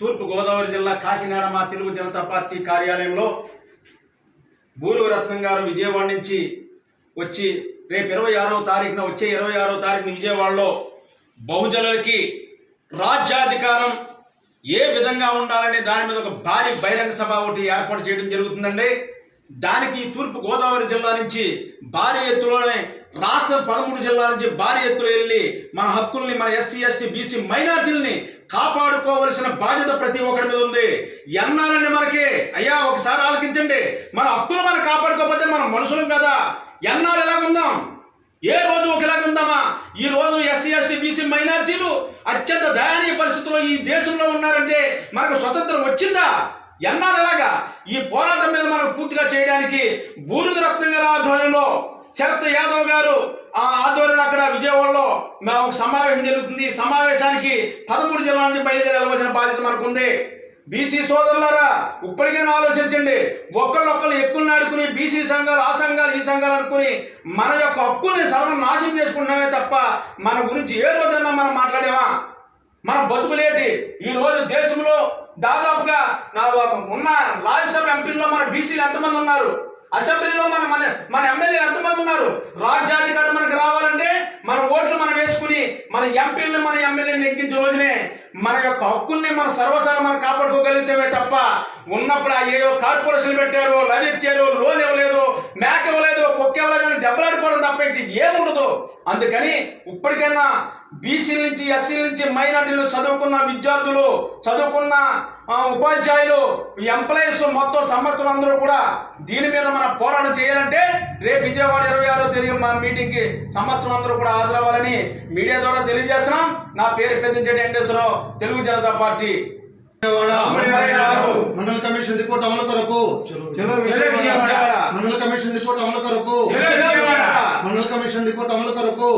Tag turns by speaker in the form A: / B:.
A: తూర్పు గోదావరి జిల్లా కాకినాడ మా తెలుగు జనతా పార్టీ కార్యాలయంలో బూరుగు రత్నం గారు విజయవాడ నుంచి వచ్చి రేపు 26వ తారీఖున వచ్చే 26వ తారీఖున విజయవాడలో బహుజనులకి రాజ్యాధికారం ఏ విధంగా ఉండాలనే దాని మీద ఒక భారీ బహిరంగ సభ ఒకటి ఏర్పాటు చేయడం జరుగుతుందండి. దానికి తూర్పు గోదావరి జిల్లా నుంచి భారీ ఎత్తులోనే రాష్ట్రం 13 జిల్లాల నుంచి భారీ ఎత్తులో వెళ్ళి మన హక్కుల్ని, మన ఎస్సీ ఎస్టీ బీసీ మైనార్టీలని కాపాడుకోవలసిన బాధ్యత ప్రతి ఒక్కరి మీద ఉంది. ఎన్నాలండి మనకి? అయ్యా ఒకసారి ఆలోచించండి. మన హక్కులు మనం కాపాడుకోకపోతే మనం మనుషులం కదా. ఎన్నాళ్ళు ఎలాగుందాం? ఏ రోజు ఒకలాగుందామా? ఈ రోజు ఎస్సీ ఎస్టీ బీసీ మైనార్టీలు అత్యంత దయనీయ పరిస్థితుల్లో ఈ దేశంలో ఉన్నారంటే మనకు స్వతంత్రం వచ్చిందా? ఎన్నాళ్ళు ఎలాగా? ఈ పోరాటం మీద మనం పూర్తిగా చేయడానికి బూరుగు రత్నం గారి ఆధ్వర్యంలో శరత్ యాదవ్ గారు ఆధ్వర్యంలో అక్కడ విజయవాడలో ఒక సమావేశం జరుగుతుంది. ఈ సమావేశానికి 13 జిల్లాల నుంచి బయలుదేరి వెళ్ళవలసిన బాధ్యత మనకుంది. బీసీ సోదరులారా, ఇప్పటికైనా ఆలోచించండి. ఒక్కళ్ళొక్కళ్ళు ఎక్కువని ఆడుకుని బీసీ సంఘాలు, ఆ సంఘాలు, ఈ సంఘాలు అనుకుని మన యొక్క హక్కుల్ని సర్వనాశనం చేసుకుంటున్నామే తప్ప మన గురించి ఏ రోజైనా మనం మాట్లాడేమా? మన బతుకులేటి? ఈ రోజు దేశంలో దాదాపుగా ఉన్న రాజ్యసభ ఎంపీల్లో మన బీసీలు ఎంతమంది ఉన్నారు? అసెంబ్లీలో మన ఎమ్మెల్యేలు ఎంతమంది ఉన్నారు? రాజ్యాధికారం మనకు రావాలంటే మన ఓట్లు మనం వేసుకుని మన ఎంపీలను, మన ఎమ్మెల్యేలను ఎక్కించే రోజునే మన యొక్క హక్కుల్ని మన సర్వసాధారణ మనం కాపాడుకోగలిగితేమే తప్ప ఉన్నప్పుడు ఏదో కార్పొరేషన్ పెట్టారు, లదిచ్చారు, లోన్ ఇవ్వలేదు, మేక ఇవ్వలేదు, కుక్క ఇవ్వలేదు అని దెబ్బలాడుకోవడం తప్ప ఏముండదు. అందుకని ఇప్పటికైనా బీసీల నుంచి, ఎస్సీల నుంచి, మైనార్టీలు, చదువుకున్న విద్యార్థులు, చదువుకున్న ఉపాధ్యాయులు, ఎంప్లాయీస్ మొత్తం సంస్థలు అందరూ కూడా దీని మీద మనం పోరాటం చేయాలంటే రేపు విజయవాడ 26వ తేదీ మా మీటింగ్కి సంస్థలు అందరూ కూడా హాజరవ్వాలని మీడియా ద్వారా తెలియజేస్తున్నాం. నా పేరు పెద్దించెట్టి వెంకటేశ్వరరావు, తెలుగు జనతా పార్టీ.
B: మండల కమిషన్ రిపోర్ట్ అమలు కొరకు మండల కమిషన్ రిపోర్ట్ అమలు కొరకు మండల కమిషన్ రిపోర్ట్ అమలు కొరకు